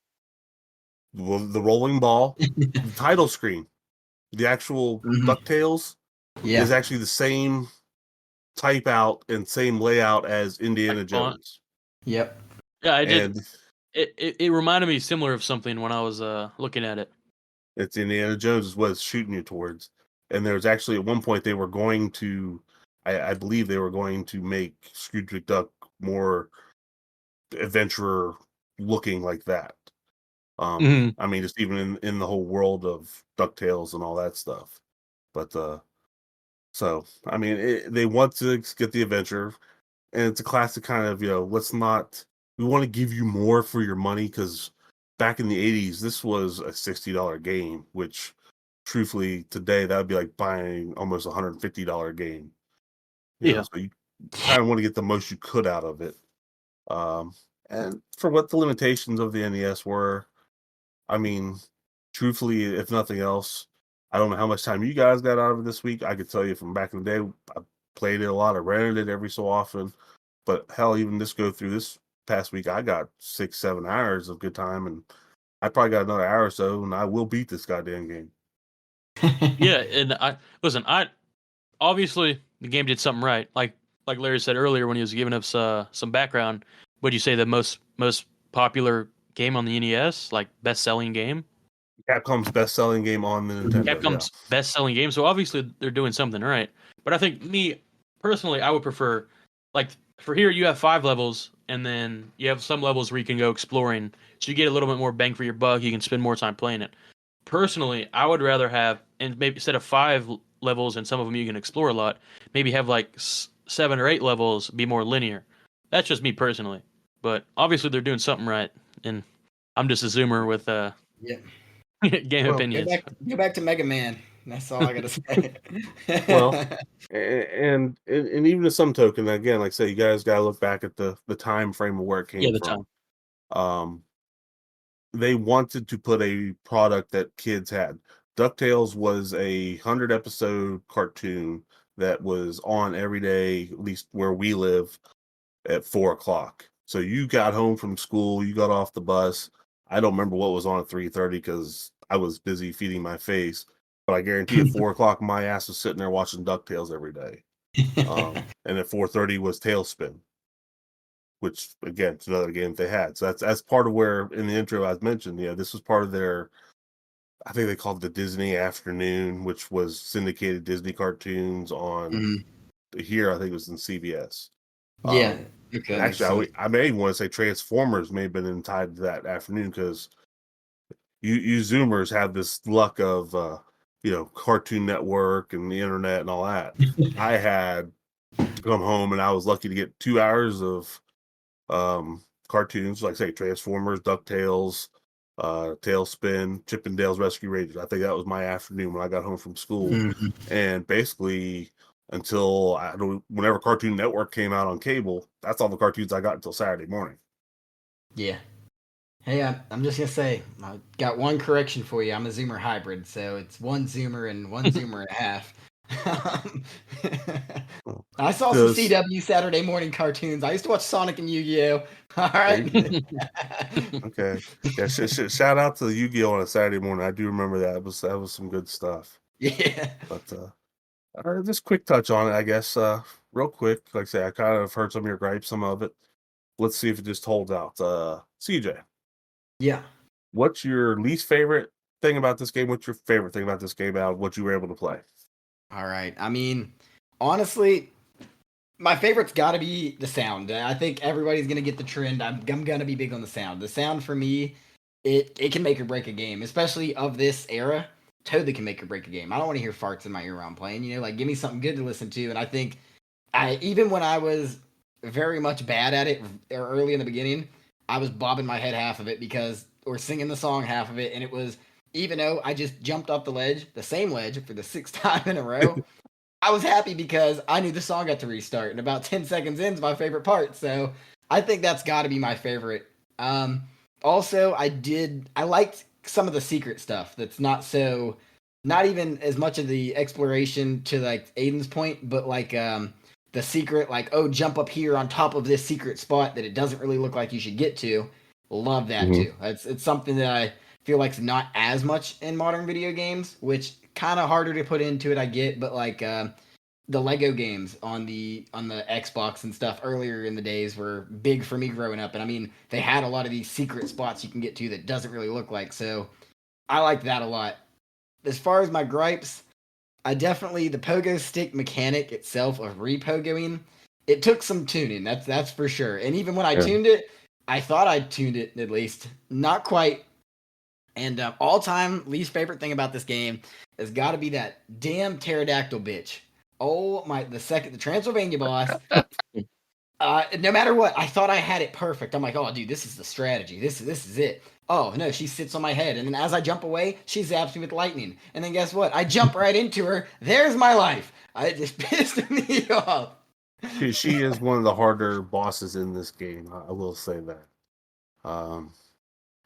the rolling ball, the title screen, the actual Mhm. Ducktales Yeah. is actually the same type out and same layout as Like Indiana font. Jones. Yep. Yeah, I did. And It reminded me similar of something when I was looking at it. it's Indiana Jones is what it's shooting you towards. And there's actually at one point they were going to, I believe they were going to make Scrooge McDuck more adventurer looking like that. Mhm. I mean, just even in the whole world of Ducktales and all that stuff. But so I mean, they want to get the adventure, and it's a classic kind of let's not. We want to give you more for your money because back in the '80s, this was a $60 game, which truthfully today that would be like buying almost $150 game. Yeah. So you kind of want to get the most you could out of it. Um, and for what the limitations of the NES were, I mean, truthfully, if nothing else, I don't know how much time you guys got out of it this week. I could tell you from back in the day, I played it a lot. I rented it every so often. But hell, even this go through this past week, I got 6, 7 hours of good time, and I probably got another hour or so, and I will beat this goddamn game. Yeah, and I listen. I obviously the game did something right. Like Larry said earlier when he was giving us some background. Would you say the most popular game on the NES, like best selling game? Capcom's best-selling game on the Nintendo. Yeah, Capcom's best selling game. So obviously they're doing something right. But I think me personally, I would prefer like for here you have 5 levels, and then you have some levels where you can go exploring, so you get a little bit more bang for your buck. You can spend more time playing it. Personally, I would rather have, and maybe instead of 5 levels and some of them you can explore a lot, maybe have like 7 or 8 levels be more linear. That's just me personally. But obviously they're doing something right, and I'm just a zoomer with Yeah. game well, opinions. Go back to Mega Man. That's all I gotta say. well, and even to some token, again, like I say, you guys got to look back at the time frame of where it Yeah, came the time. from. Um, they wanted to put a product that kids had. DuckTales was a 100 episode cartoon that was on every day, at least where we live, at 4 o'clock. So you got home from school, you got off the bus. I don't remember what was on at 3:30 because I was busy feeding my face. But I guarantee at 4 o'clock, my ass was sitting there watching DuckTales every day. And at 4:30 was Tailspin, which again, it's another game they had. So that's part of where in the intro I mentioned, this was part of their. I think they called it the Disney Afternoon, which was syndicated Disney cartoons on Mhm. here. I think it was in CBS. Yeah. Um, Okay, and that makes actually, sense. I may even want to say Transformers may have been in tied to that afternoon because you Zoomers have this luck of Cartoon Network and the internet and all that. I had come home and I was lucky to get 2 hours of cartoons, like say Transformers, DuckTales, Tailspin, Chippendales Rescue Rangers. I think that was my afternoon when I got home from school. Mhm. And basically until whenever Cartoon Network came out on cable, that's all the cartoons I got until Saturday morning. Yeah. Hey, I'm just gonna say, I got one correction for you. I'm a Zoomer hybrid, so it's one Zoomer and one Zoomer and a half. Um, I saw some Because CW Saturday morning cartoons. I used to watch Sonic and Yu-Gi-Oh. All there you right. go. Okay. Yeah, shout out to Yu-Gi-Oh on a Saturday morning. I do remember that. That was some good stuff. Yeah. But just quick touch on it, I guess. Real quick, like I say, I kind of heard some of your gripes, some of it. Let's see if it just holds out. CJ, Yeah. what's your least favorite thing about this game? What's your favorite thing about this game out of what you were able to play? All right. I mean, honestly, my favorite's got to be the sound. I think everybody's gonna get the trend. I'm gonna be big on the sound. The sound for me, it can make or break a game, especially of this era. Totally can make or break a game. I don't want to hear farts in my ear while I'm playing. Like give me something good to listen to. And I think I even when I was very much bad at it early in the beginning, I was bobbing my head half of it because or singing the song half of it, and it was even though I just jumped off the ledge, the same ledge for the sixth time in a row. I was happy because I knew the song got to restart, and about 10 seconds in is my favorite part. So I think that's got to be my favorite. Um, Also, I liked some of the secret stuff that's not even as much of the exploration to like Aiden's point, but like the secret, like, oh, jump up here on top of this secret spot that it doesn't really look like you should get to. Love that Mhm. too. It's something that I feel like it's not as much in modern video games, which kind of harder to put into it. I get, but like the Lego games on the Xbox and stuff earlier in the days were big for me growing up, and I mean they had a lot of these secret spots you can get to that doesn't really look like. So I like that a lot. As far as my gripes, I definitely the pogo stick mechanic itself of repogoing. It took some tuning. That's for sure. And even when I Yeah. tuned it, I thought I tuned it at least. Not quite And all-time least favorite thing about this game has got to be that damn pterodactyl bitch. Oh my! The Transylvania boss. No matter what, I thought I had it perfect. I'm like, oh, dude, this is the strategy. This is it. Oh no, she sits on my head, and then as I jump away, she zaps me with lightning. And then guess what? I jump right into her. There's my life. I just pissed me off. She is one of the harder bosses in this game. I will say that. Um,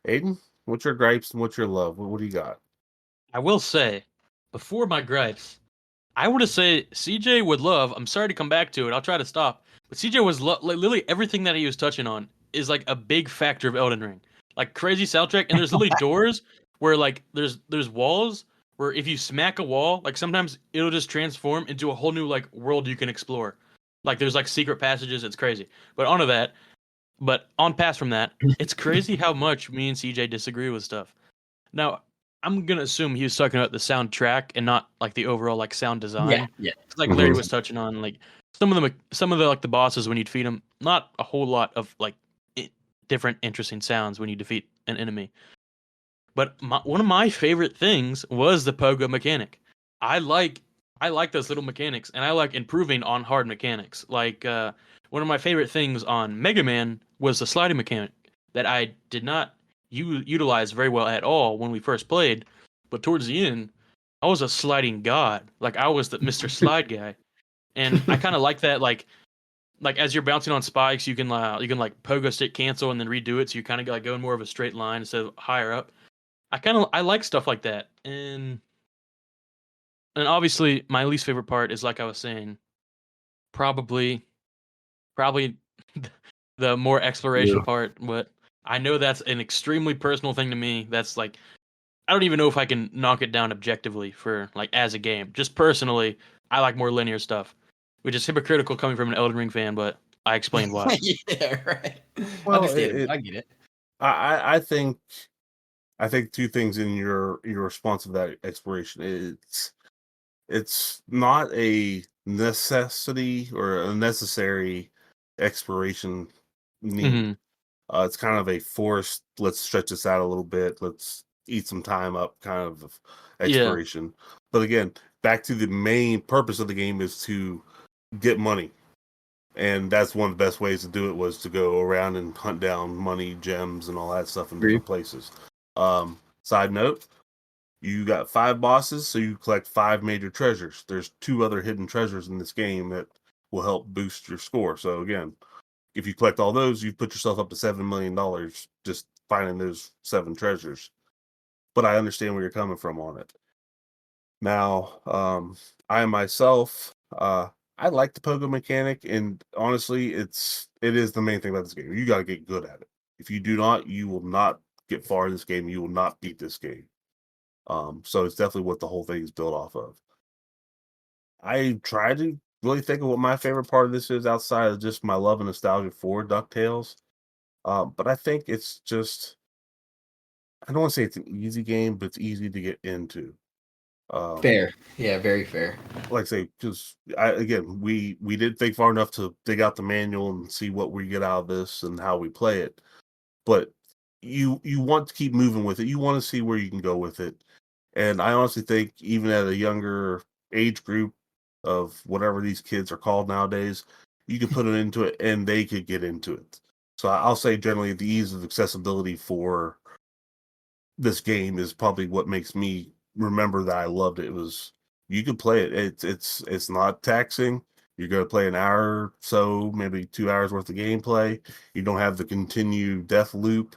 Aiden, what's your gripes and what's your love? What do you got? I will say, before my gripes, I want to say CJ would love. I'm sorry to come back to it. I'll try to stop. But CJ was like literally everything that he was touching on is like a big factor of Elden Ring. Like crazy soundtrack, and there's literally doors where like there's walls where if you smack a wall, like sometimes it'll just transform into a whole new like world you can explore. Like there's like secret passages. It's crazy. But onto that. But on past from that, it's crazy how much me and CJ disagree with stuff. Now, I'm gonna assume he was talking about the soundtrack and not like the overall like sound design. Yeah. 'Cause, like Larry Mhm. was touching on, like some of the like the bosses when you'd feed them, not a whole lot of like different interesting sounds when you defeat an enemy. But one of my favorite things was the pogo mechanic. I like I like those little mechanics, and I like improving on hard mechanics. Like one of my favorite things on Mega Man was the sliding mechanic that I did not utilize very well at all when we first played. But towards the end, I was a sliding god. Like I was the Mr. Slide guy, and I kind of like that. Like as you're bouncing on spikes, you can like pogo stick cancel and then redo it, so you kind of like go in more of a straight line instead of higher up. I like stuff like that. And obviously my least favorite part is like I was saying, probably probably the more exploration Yeah. part, but I know that's an extremely personal thing to me. That's like I don't even know if I can knock it down objectively for like as a game. Just personally, I like more linear stuff, which is hypocritical coming from an Elden Ring fan, but I explained why. Yeah, right. Well, Understandable. I get it. I think two things in your response to that exploration. It's not a necessity or a necessary exploration need. Hmm. It's kind of a forced, let's stretch this out a little bit, let's eat some time up kind of Yeah. exploration. But again, back to the main purpose of the game is to get money. And that's one of the best ways to do it was to go around and hunt down money, gems, and all that stuff in different places. Side note, you got 5 bosses, so you collect 5 major treasures. There's 2 other hidden treasures in this game that will help boost your score. So again, if you collect all those, you put yourself up to $7 million just finding those 7 treasures. But I understand where you're coming from on it. Now, I myself, I like the pogo mechanic, and honestly, it is the main thing about this game. You got to get good at it. If you do not, you will not get far in this game. You will not beat this game. So it's definitely what the whole thing is built off of. I try to really think of what my favorite part of this is outside of just my love and nostalgia for Ducktales. But I think it's just I don't want to say it's an easy game, but it's easy to get into. Um, Fair. Yeah, very fair. like I say, just again, we did think far enough to dig out the manual and see what we get out of this and how we play it. But you want to keep moving with it. You want to see where you can go with it. And I honestly think even at a younger age group of whatever these kids are called nowadays, you could put it into it and they could get into it. So I'll say generally the ease of accessibility for this game is probably what makes me remember that I loved it. It was you could play it. It's not taxing. You're gonna play an hour, so maybe 2 hours worth of gameplay. You don't have the continued death loop,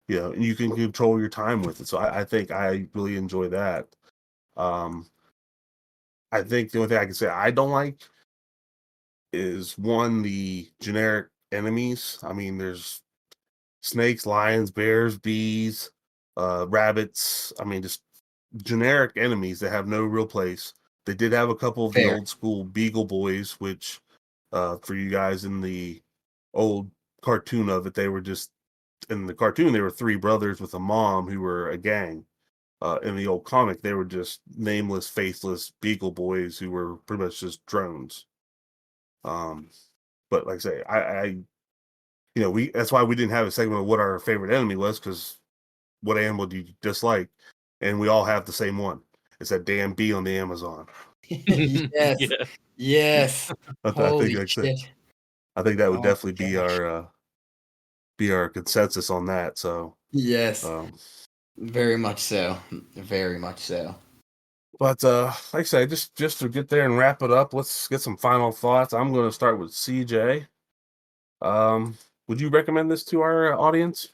and you can control your time with it. So I think I really enjoy that. Um, I think the only thing I can say I don't like is one the generic enemies. I mean, there's snakes, lions, bears, bees, rabbits. I mean, just generic enemies that have no real place. They did have a couple of the Fair. old school Beagle Boys, which for you guys in the old cartoon of it, they were just in the cartoon they were 3 brothers with a mom who were a gang. In the old comic, they were just nameless, faceless Beagle Boys who were pretty much just drones. Um, but like I say, I we that's why we didn't have a segment of what our favorite enemy was because what animal do you dislike? And we all have the same one. It's that damn bee on the Amazon. Yes. Yeah. Yes. I think Holy like I said, shit. I think that would Oh definitely my gosh. be our consensus on that. So, Yes. um, Very much so. Very much so. but like I said, just to get there and wrap it up, let's get some final thoughts. I'm going to start with CJ. Would you recommend this to our audience?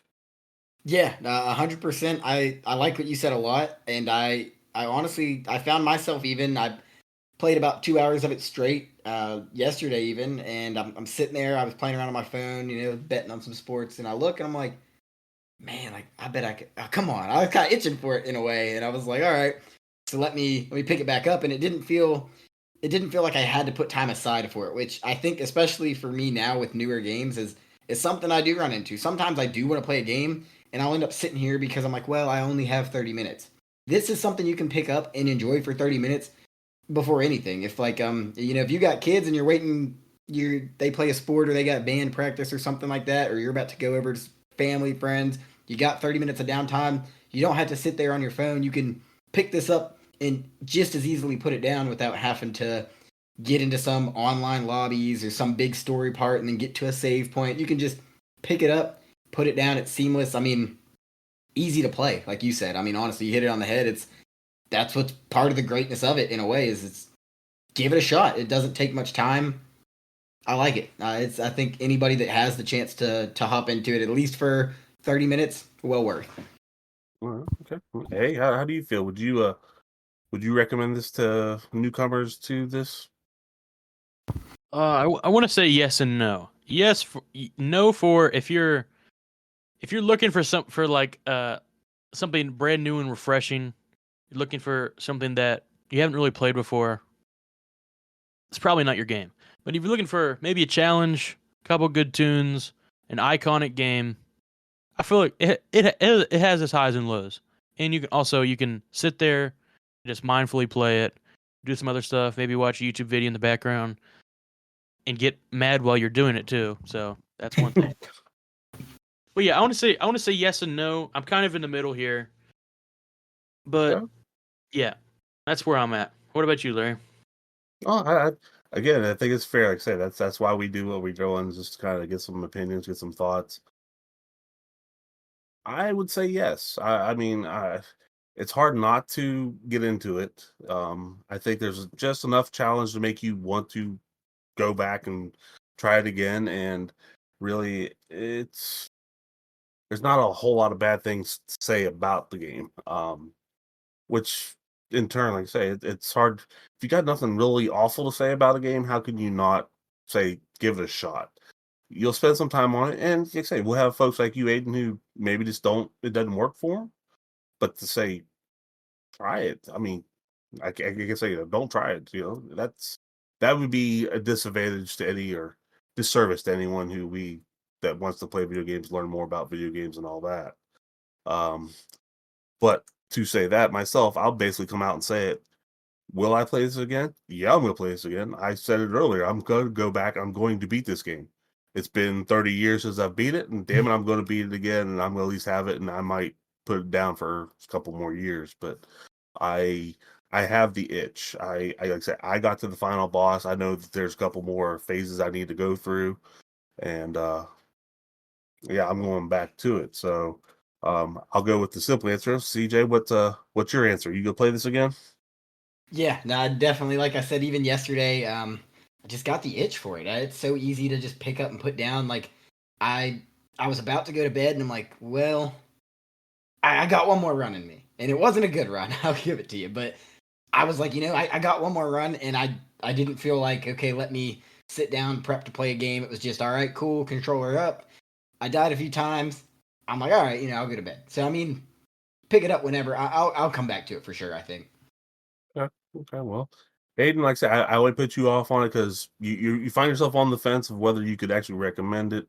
Yeah, 100%. I like what you said a lot, and I honestly I found myself even I played about 2 hours of it straight yesterday even, and I'm sitting there. I was playing around on my phone, betting on some sports, and I look and I'm like, man, like I bet I could. Come on, I was kind of itching for it in a way, and I was like, all right, so let me pick it back up, and it didn't feel like I had to put time aside for it, which I think especially for me now with newer games is something I do run into. Sometimes I do want to play a game and I'll end up sitting here because I'm like, well, I only have 30 minutes. This is something you can pick up and enjoy for 30 minutes before anything. If like if you got kids and you're waiting they play a sport or they got band practice or something like that, or you're about to go over to family, friends, you got 30 minutes of downtime, you don't have to sit there on your phone. You can pick this up and just as easily put it down without having to get into some online lobbies or some big story part and then get to a save point. You can just pick it up, put it down. It's seamless. I mean, easy to play, like you said. I mean, honestly, you hit it on the head. That's what's part of the greatness of it in a way is it's give it a shot. It doesn't take much time. I like it. I think anybody that has the chance to hop into it at least for 30 minutes, well worth. Okay. Hey, how do you feel? Would you recommend this to newcomers to this? I want to say yes and no. Yes, no for if you're looking for something brand new and refreshing. You're looking for something that you haven't really played before. It's probably not your game. But if you're looking for maybe a challenge, a couple good tunes, an iconic game, I feel like it has its highs and lows. And you can sit there, just mindfully play it, do some other stuff, maybe watch a YouTube video in the background, and get mad while you're doing it too. So that's one thing. But yeah, I want to say yes and no. I'm kind of in the middle here, but Okay. yeah, that's where I'm at. What about you, Larry? Oh, again, I think it's fair. Like I say, that's why we do what we do, and just kind of get some opinions, get some thoughts. I would say yes. I mean, it's hard not to get into it. I think there's just enough challenge to make you want to go back and try it again. And really, there's not a whole lot of bad things to say about the game. Which in turn, like I say, it's hard if you got nothing really awful to say about a game. How can you not say give it a shot? You'll spend some time on it, and like I say, we'll have folks like you, Aiden, who maybe just it doesn't work for them. But to say try it, I mean, I can say don't try it. That would be a disadvantage to any or disservice to anyone that wants to play video games, learn more about video games, and all that. Um, but to say that myself, I'll basically come out and say it. Will I play this again? Yeah, I'm going to play this again. I said it earlier. I'm going to go back. I'm going to beat this game. It's been 30 years since I've beat it, and damn it, I'm going to beat it again, and I'm going to at least have it, and I might put it down for a couple more years. But I I have the itch. Like I said, I got to the final boss. I know that there's a couple more phases I need to go through, and yeah, I'm going back to it. So I'll go with the simple answer. CJ, what's your answer? You gonna play this again? Yeah, no, definitely. Like I said, even yesterday, I just got the itch for it. It's so easy to just pick up and put down. Like, I I was about to go to bed, and I'm like, well, I got one more run in me, and it wasn't a good run. I'll give it to you, but I was like, I got one more run, and I didn't feel like okay, let me sit down, prep to play a game. It was just all right, cool, controller up. I died a few times. I'm like, all right, I'll go to bed. So I mean, pick it up whenever. I'll come back to it for sure. I think. Okay, okay, well, Aiden, like I said, I would put you off on it because you find yourself on the fence of whether you could actually recommend it.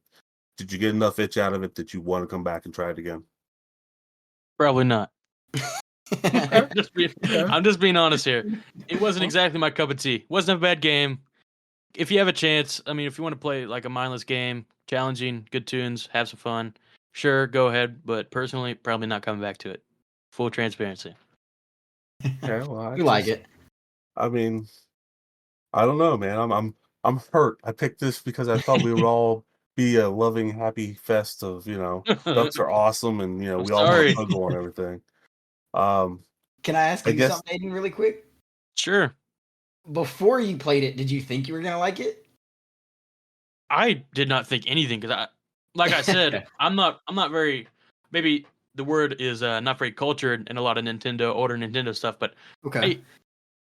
Did you get enough itch out of it that you want to come back and try it again? Probably not. Okay, okay. I'm just being honest here. It wasn't Well, exactly my cup of tea. Wasn't a bad game. If you have a chance, I mean, if you want to play like a mindless game, challenging, good tunes, have some fun. sure, go ahead. But personally, probably not coming back to it. Full transparency. Okay, well, You like it. I mean, I don't know, man. I'm hurt. I picked this because I thought we would all be a loving, happy fest of, ducks are awesome, and I'm we all want sorry. to pogo on everything. Um, Can I ask I you guess something, Aiden, really quick? Sure. Before you played it, did you think you were gonna like it? I did not think anything because like I said, Okay. I'm not very. Maybe the word is not very cultured in a lot of older Nintendo stuff. But Okay.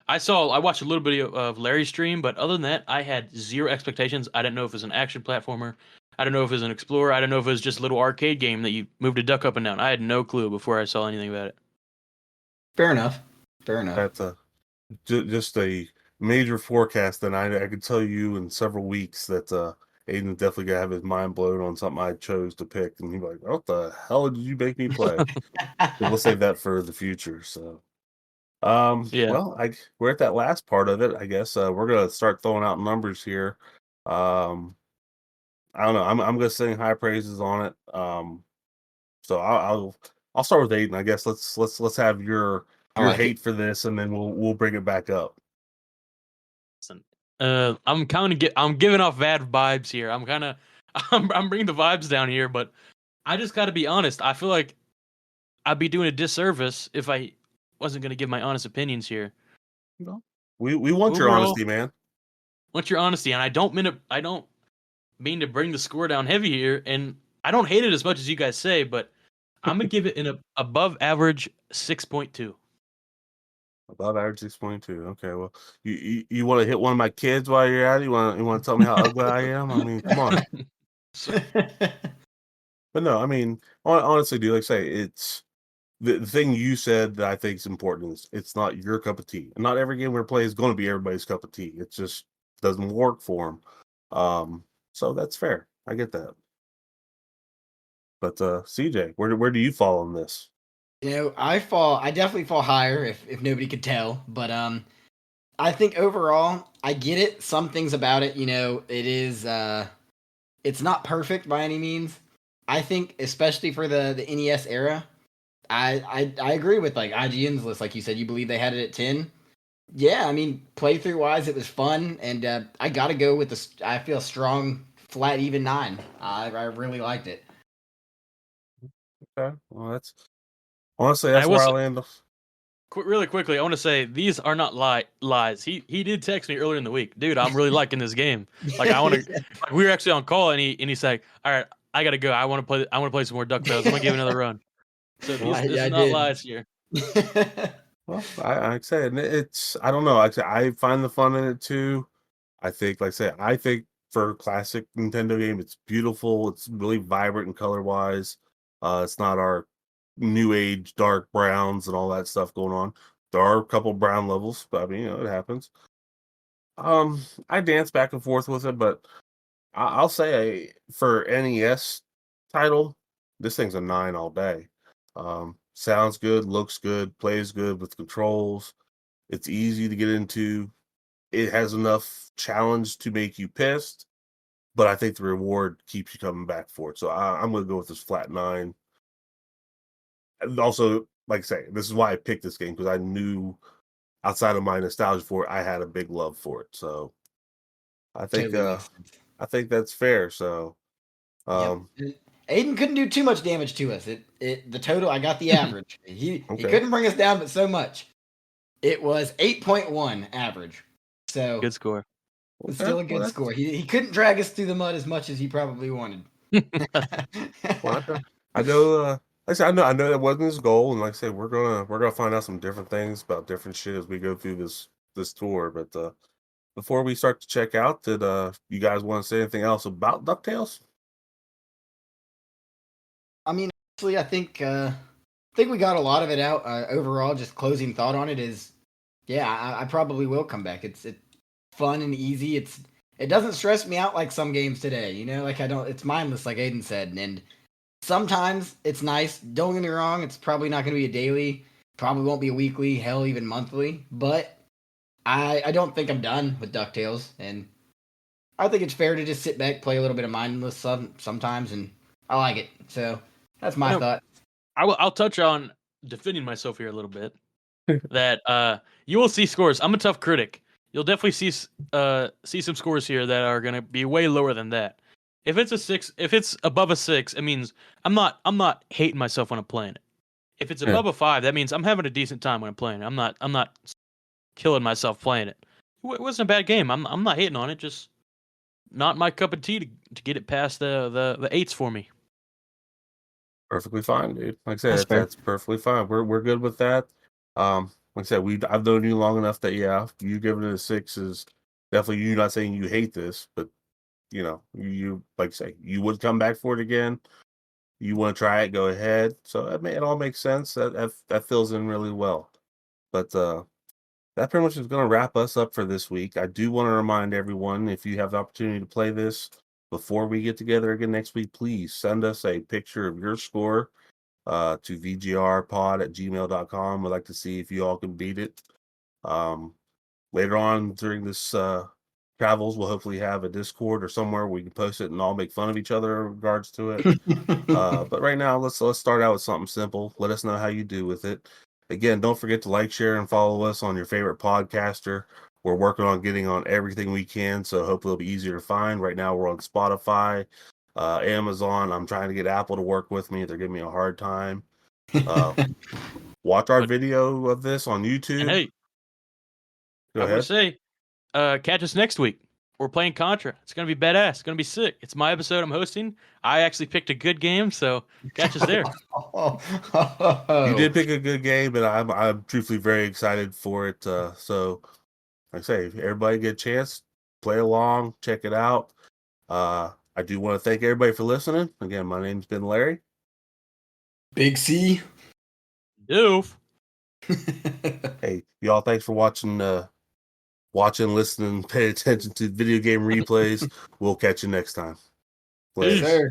I I watched a little bit of Larry's stream, but other than that, I had zero expectations. I didn't know if it was an action platformer. I didn't know if it was an explorer. I didn't know if it was just a little arcade game that you moved a duck up and down. I had no clue before I saw anything about it. Fair enough. Fair enough. that's just a major forecast, and I could tell you in several weeks that Aiden's definitely gonna have his mind blown on something I chose to pick, and he'd be like, "What the hell did you make me play?" But we'll save that for the future. So, Yeah. well, we're at that last part of it. I guess we're gonna start throwing out numbers here. Um, I don't know. I'm gonna sing high praises on it. So I'll start with Aiden. I guess let's have I your like it. hate for this, and then we'll bring it back up. Listen, I'm giving off bad vibes here. I'm kind of I'm bringing the vibes down here, but I just got to be honest. I feel like I'd be doing a disservice if I wasn't going to give my honest opinions here. No, we want your Overall, honesty, man. what's your honesty? And I don't mean to bring the score down heavy here, and I don't hate it as much as you guys say, but I'm gonna give it an above average 6.2. Above average 6.2. Okay, well, you want to hit one of my kids while you're at it? You want to tell me how ugly I am? I mean, come on. So, But no, I mean, honestly, dude, like I say, it's the thing you said that I think is important is it's not your cup of tea. And not every game we play is going to be everybody's cup of tea. It just doesn't work for them. So that's fair. I get that. But CJ, where do you fall on this? I definitely fall higher if nobody could tell, but I think overall I get it. Some things about it, it's not perfect by any means. I think especially for the NES era, I agree with like IGN's list. Like you said, you believe they had it at 10. Yeah, I mean, playthrough wise, it was fun, and I got to go with I feel strong, flat, even 9. I really liked it. Okay, well, that's honestly I that's will where I say, land. really quickly, I want to say these are not lies. He did text me earlier in the week, dude. I'm really liking this game. Like I want to. Like, we were actually on call, and he's like, all right, I gotta go. I want to play. I want to play some more Ducktales. I'm gonna give it another run. So Well, this I is not did. lies here. well, I said it's I don't know. Like I said, I find the fun in it too. I think, like I said, I think for a classic Nintendo game, it's beautiful. It's really vibrant and color wise. It's not our new age dark browns and all that stuff going on. There are a couple brown levels, but I mean, it happens. I dance back and forth with it, but I'll say for NES title, this thing's a 9 all day. Sounds good, looks good, plays good with controls. It's easy to get into. It has enough challenge to make you pissed, but I think the reward keeps you coming back for it. So I'm going to go with this flat 9. And also, like I say, this is why I picked this game because I knew outside of my nostalgia for it, I had a big love for it. So I think Totally makes sense. I think that's fair. So Yep. um, Aiden couldn't do too much damage to us. The total I got the average. He okay, couldn't bring us down, but so much. It was 8.1 average. So Good score. it's okay, still a well good that's score. He couldn't drag us through the mud as much as he probably wanted. well, I know. Like I said, I know that wasn't his goal, and like I said, we're gonna find out some different things about different shit as we go through this tour. But before we start to check out, did you guys want to say anything else about Ducktales? I mean, actually, I think we got a lot of it out. Overall, just closing thought on it is, yeah, I probably will come back. It's fun and easy. It doesn't stress me out like some games today. Like I don't. It's mindless, like Aiden said, and sometimes it's nice. Don't get me wrong. It's probably not going to be a daily. Probably won't be a weekly. Hell, even monthly. But I don't think I'm done with Ducktales, and I think it's fair to just sit back, play a little bit of mindless sometimes, and I like it. So That's my thought. I'll touch on defending myself here a little bit. That you will see scores. I'm a tough critic. You'll definitely see some scores here that are gonna be way lower than that. If it's a 6, if it's above a 6, it means I'm not hating myself when I'm playing it. If it's above a 5, that means I'm having a decent time when I'm playing it. I'm not killing myself playing it. It wasn't a bad game. I'm not hating on it. Just not my cup of tea to get it past the 8s for me. Perfectly fine, dude. Like I said, That's fair. that's perfectly fine. We're good with that. Like I said, I've known you long enough that you giving it a 6 is definitely you not saying you hate this, but you like I say you would come back for it again. You want to try it, go ahead. So it all makes sense. That fills in really well. But that pretty much is going to wrap us up for this week. I do want to remind everyone, if you have the opportunity to play this before we get together again next week, please send us a picture of your score to vgrpod@gmail.com. We'd like to see if you all can beat it. Later on during this travels, we'll hopefully have a Discord or somewhere where we can post it and all make fun of each other in regards to it. But right now, let's start out with something simple. Let us know how you do with it. Again, don't forget to like, share, and follow us on your favorite podcaster. We're working on getting on everything we can, so hopefully it'll be easier to find. Right now, we're on Spotify, Amazon. I'm trying to get Apple to work with me. They're giving me a hard time. Watch our video of this on YouTube. And hey, Go I ahead. would say, catch us next week. We're playing Contra. It's gonna be badass. It's gonna be sick. It's my episode. I'm hosting. I actually picked a good game, so catch us there. You did pick a good game, but I'm truthfully very excited for it. So, like I say, if everybody get a chance, play along, check it out. I do want to thank everybody for listening. Again, my name's been Larry. Big C. Doof. Hey, y'all, thanks for watching, listening, pay attention to video game replays. We'll catch you next time. Peace. Sir.